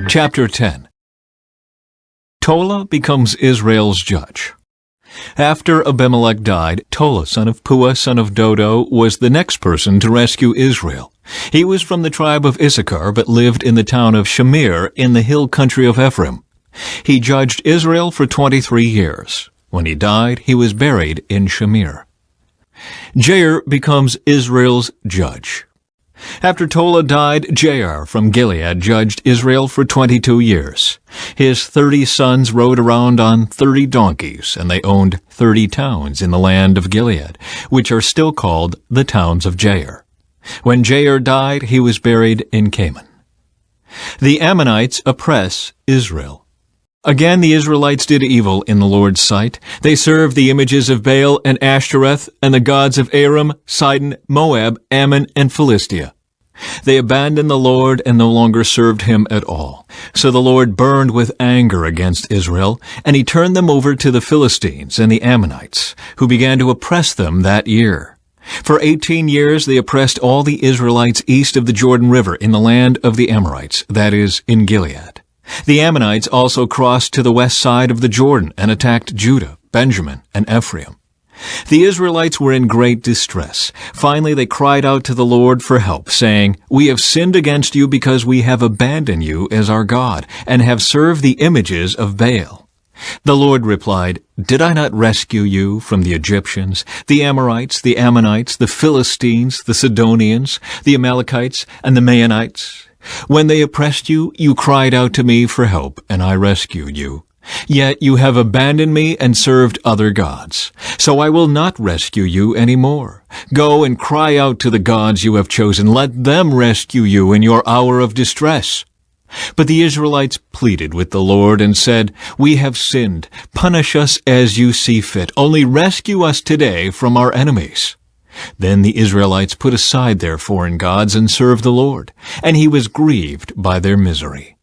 Chapter 10. Tola becomes Israel's judge. After Abimelech died, Tola, son of Puah, son of Dodo, was the next person to rescue Israel. He was from the tribe of Issachar, but lived in the town of Shamir in the hill country of Ephraim. He judged Israel for 23 years. When he died, he was buried in Shamir. Jair becomes Israel's judge. After Tola died, Jair from Gilead judged Israel for 22 years. His 30 sons rode around on 30 donkeys, and they owned 30 towns in the land of Gilead, which are still called the towns of Jair. When Jair died, he was buried in Canaan. The Ammonites oppress Israel. Again the Israelites did evil in the Lord's sight. They served the images of Baal and Ashtoreth and the gods of Aram, Sidon, Moab, Ammon, and Philistia. They abandoned the Lord and no longer served him at all. So the Lord burned with anger against Israel, and he turned them over to the Philistines and the Ammonites, who began to oppress them that year. For 18 years they oppressed all the Israelites east of the Jordan River in the land of the Amorites, that is, in Gilead. The Ammonites also crossed to the west side of the Jordan and attacked Judah, Benjamin, and Ephraim. The Israelites were in great distress. Finally they cried out to the Lord for help, saying, "We have sinned against you because we have abandoned you as our God, and have served the images of Baal." The Lord replied, "Did I not rescue you from the Egyptians, the Amorites, the Ammonites, the Philistines, the Sidonians, the Amalekites, and the Maonites? When they oppressed you, you cried out to me for help, and I rescued you. Yet you have abandoned me and served other gods. So I will not rescue you any more. Go and cry out to the gods you have chosen. Let them rescue you in your hour of distress." But the Israelites pleaded with the Lord and said, "We have sinned. Punish us as you see fit. Only rescue us today from our enemies." Then the Israelites put aside their foreign gods and served the Lord, and he was grieved by their misery.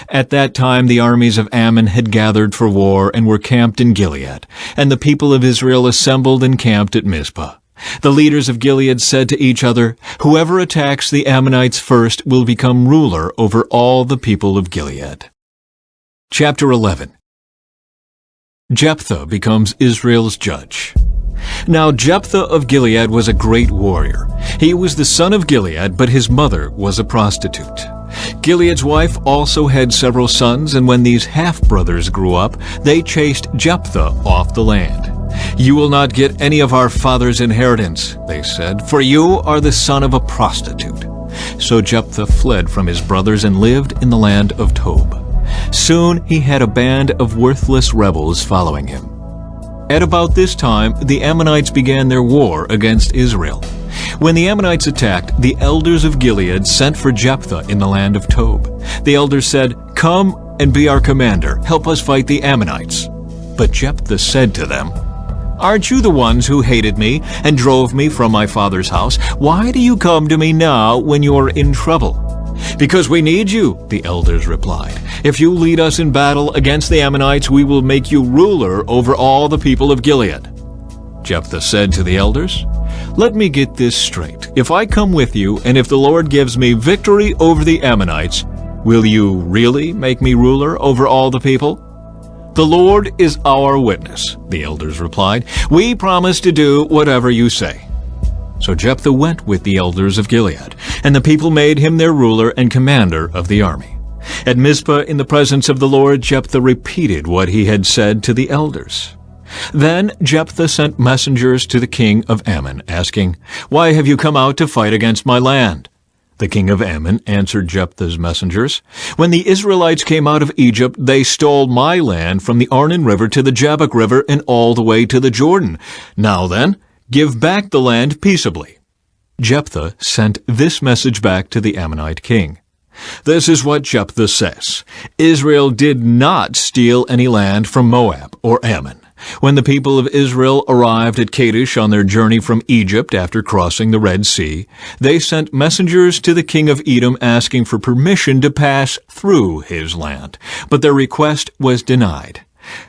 At that time the armies of Ammon had gathered for war and were camped in Gilead, and the people of Israel assembled and camped at Mizpah. The leaders of Gilead said to each other, "Whoever attacks the Ammonites first will become ruler over all the people of Gilead." Chapter 11. Jephthah becomes Israel's judge. Now Jephthah of Gilead was a great warrior. He was the son of Gilead, but his mother was a prostitute. Gilead's wife also had several sons, and when these half-brothers grew up, they chased Jephthah off the land. "You will not get any of our father's inheritance," they said, "for you are the son of a prostitute." So Jephthah fled from his brothers and lived in the land of Tob. Soon he had a band of worthless rebels following him. At about this time, the Ammonites began their war against Israel. When the Ammonites attacked, the elders of Gilead sent for Jephthah in the land of Tob. The elders said, "Come and be our commander. Help us fight the Ammonites." But Jephthah said to them, "Aren't you the ones who hated me and drove me from my father's house? Why do you come to me now when you're in trouble?" "Because we need you," the elders replied. "If you lead us in battle against the Ammonites, we will make you ruler over all the people of Gilead." Jephthah said to the elders, "Let me get this straight. If I come with you, and if the Lord gives me victory over the Ammonites, will you really make me ruler over all the people?" "The Lord is our witness," the elders replied. "We promise to do whatever you say." So Jephthah went with the elders of Gilead, and the people made him their ruler and commander of the army. At Mizpah, in the presence of the Lord, Jephthah repeated what he had said to the elders. Then Jephthah sent messengers to the king of Ammon, asking, "Why have you come out to fight against my land?" The king of Ammon answered Jephthah's messengers, "When the Israelites came out of Egypt, they stole my land from the Arnon River to the Jabbok River and all the way to the Jordan. Now then, give back the land peaceably." Jephthah sent this message back to the Ammonite king. This is what Jephthah says, "Israel did not steal any land from Moab or Ammon. When the people of Israel arrived at Kadesh on their journey from Egypt after crossing the Red Sea, they sent messengers to the king of Edom asking for permission to pass through his land, but their request was denied.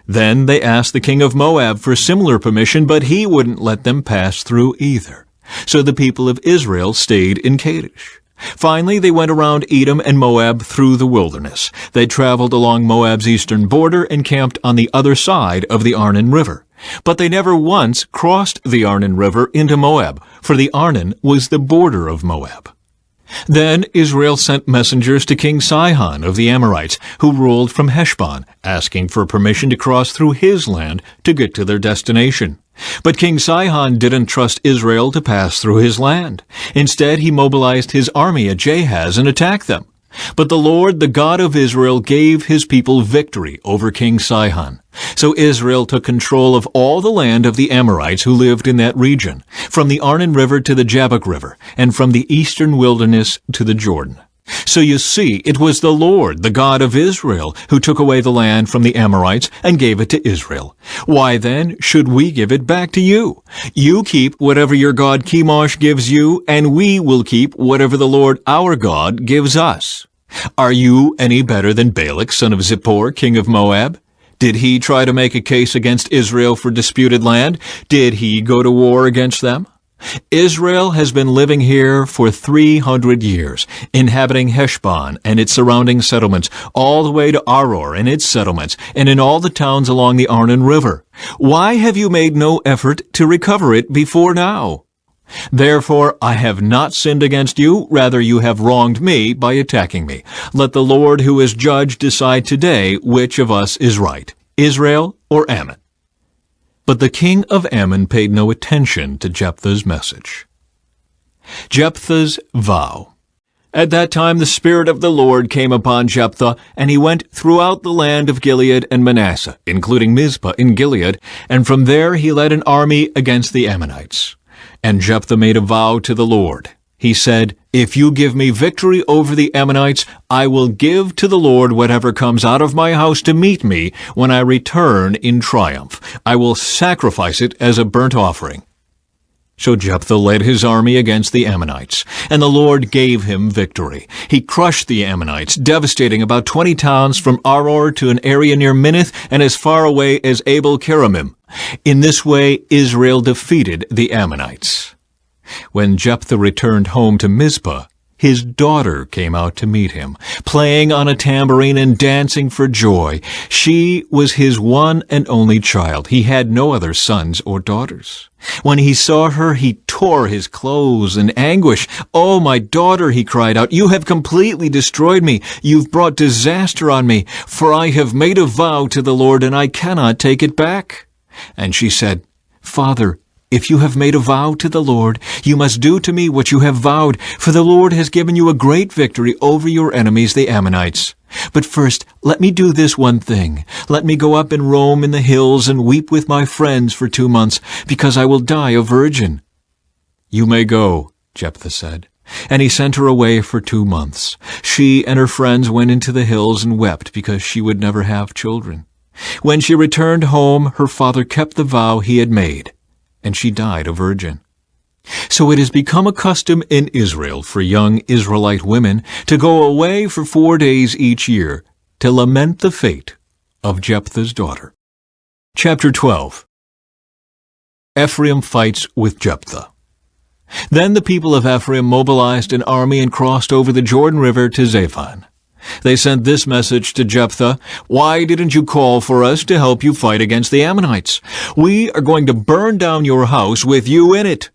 Then they asked the king of Moab for similar permission, but he wouldn't let them pass through either. So the people of Israel stayed in Kadesh. Finally, they went around Edom and Moab through the wilderness. They traveled along Moab's eastern border and camped on the other side of the Arnon River. But they never once crossed the Arnon River into Moab, for the Arnon was the border of Moab. Then Israel sent messengers to King Sihon of the Amorites, who ruled from Heshbon, asking for permission to cross through his land to get to their destination. But King Sihon didn't trust Israel to pass through his land. Instead, he mobilized his army at Jahaz and attacked them. But the Lord, the God of Israel, gave his people victory over King Sihon. So Israel took control of all the land of the Amorites who lived in that region, from the Arnon River to the Jabbok River, and from the eastern wilderness to the Jordan. So you see, it was the Lord, the God of Israel, who took away the land from the Amorites and gave it to Israel. Why then should we give it back to you? You keep whatever your god Chemosh gives you, and we will keep whatever the Lord our God gives us. Are you any better than Balak, son of Zippor, king of Moab? Did he try to make a case against Israel for disputed land? Did he go to war against them? Israel has been living here for 300 years, inhabiting Heshbon and its surrounding settlements, all the way to Aror and its settlements, and in all the towns along the Arnon River. Why have you made no effort to recover it before now? Therefore I have not sinned against you, rather you have wronged me by attacking me. Let the Lord who is judge decide today which of us is right, Israel or Ammon. But the king of Ammon paid no attention to Jephthah's message. Jephthah's vow. At that time the Spirit of the Lord came upon Jephthah, and he went throughout the land of Gilead and Manasseh, including Mizpah in Gilead, and from there he led an army against the Ammonites. And Jephthah made a vow to the Lord. He said, "If you give me victory over the Ammonites, I will give to the Lord whatever comes out of my house to meet me when I return in triumph. I will sacrifice it as a burnt offering." So Jephthah led his army against the Ammonites, and the Lord gave him victory. He crushed the Ammonites, devastating about 20 towns from Aror to an area near Minnith and as far away as Abel-keramim. In this way Israel defeated the Ammonites. When Jephthah returned home to Mizpah, his daughter came out to meet him, playing on a tambourine and dancing for joy. She was his one and only child. He had no other sons or daughters. When he saw her, he tore his clothes in anguish. "Oh, my daughter," he cried out, "you have completely destroyed me. You've brought disaster on me, for I have made a vow to the Lord, and I cannot take it back." And she said, "Father, if you have made a vow to the Lord, you must do to me what you have vowed, for the Lord has given you a great victory over your enemies, the Ammonites. But first, let me do this one thing. Let me go up and roam in the hills and weep with my friends for 2 months, because I will die a virgin." "You may go," Jephthah said. And he sent her away for 2 months. She and her friends went into the hills and wept because she would never have children. When she returned home, her father kept the vow he had made, and she died a virgin. So it has become a custom in Israel for young Israelite women to go away for 4 days each year to lament the fate of Jephthah's daughter. Chapter 12. Ephraim fights with Jephthah. Then the people of Ephraim mobilized an army and crossed over the Jordan River to Zaphon. They sent this message to Jephthah, "Why didn't you call for us to help you fight against the Ammonites? We are going to burn down your house with you in it."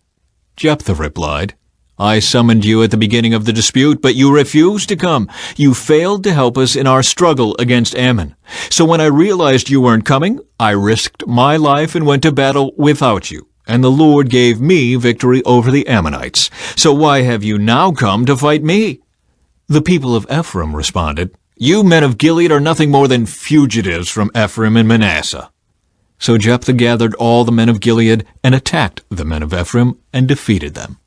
Jephthah replied, "I summoned you at the beginning of the dispute, but you refused to come. You failed to help us in our struggle against Ammon. So when I realized you weren't coming, I risked my life and went to battle without you. And the Lord gave me victory over the Ammonites. So why have you now come to fight me?" The people of Ephraim responded, "You men of Gilead are nothing more than fugitives from Ephraim and Manasseh." So Jephthah gathered all the men of Gilead and attacked the men of Ephraim and defeated them.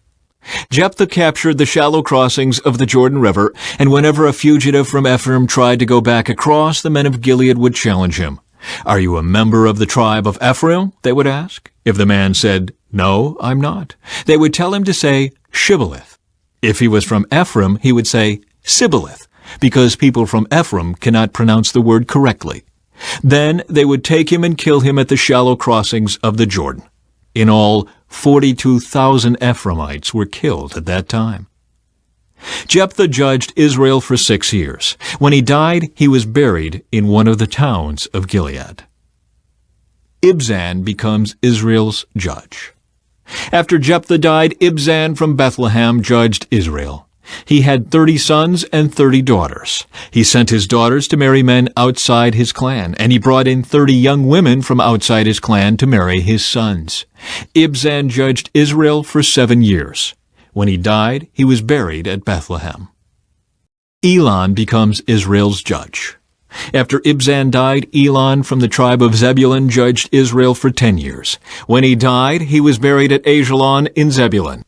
Jephthah captured the shallow crossings of the Jordan River, and whenever a fugitive from Ephraim tried to go back across, the men of Gilead would challenge him. "Are you a member of the tribe of Ephraim?" they would ask. If the man said, "No, I'm not," they would tell him to say Shibboleth. If he was from Ephraim, he would say Sibboleth, because people from Ephraim cannot pronounce the word correctly. Then they would take him and kill him at the shallow crossings of the Jordan. In all, 42,000 Ephraimites were killed at that time. Jephthah judged Israel for 6 years. When he died, he was buried in one of the towns of Gilead. Ibzan becomes Israel's judge. After Jephthah died, Ibzan from Bethlehem judged Israel. He had 30 sons and 30 daughters. He sent his daughters to marry men outside his clan, and he brought in 30 young women from outside his clan to marry his sons. Ibzan judged Israel for 7 years. When he died, he was buried at Bethlehem. Elon becomes Israel's judge. After Ibzan died, Elon from the tribe of Zebulun judged Israel for 10 years. When he died, he was buried at Ajalon in Zebulun.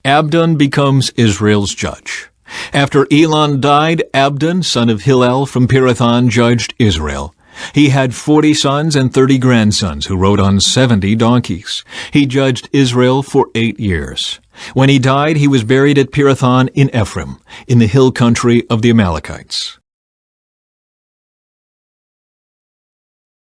Abdon becomes Israel's judge. After Elon died, Abdon, son of Hillel from Pirathon, judged Israel. He had 40 sons and 30 grandsons who rode on 70 donkeys. He judged Israel for 8 years. When he died, he was buried at Pirathon in Ephraim, in the hill country of the Amalekites.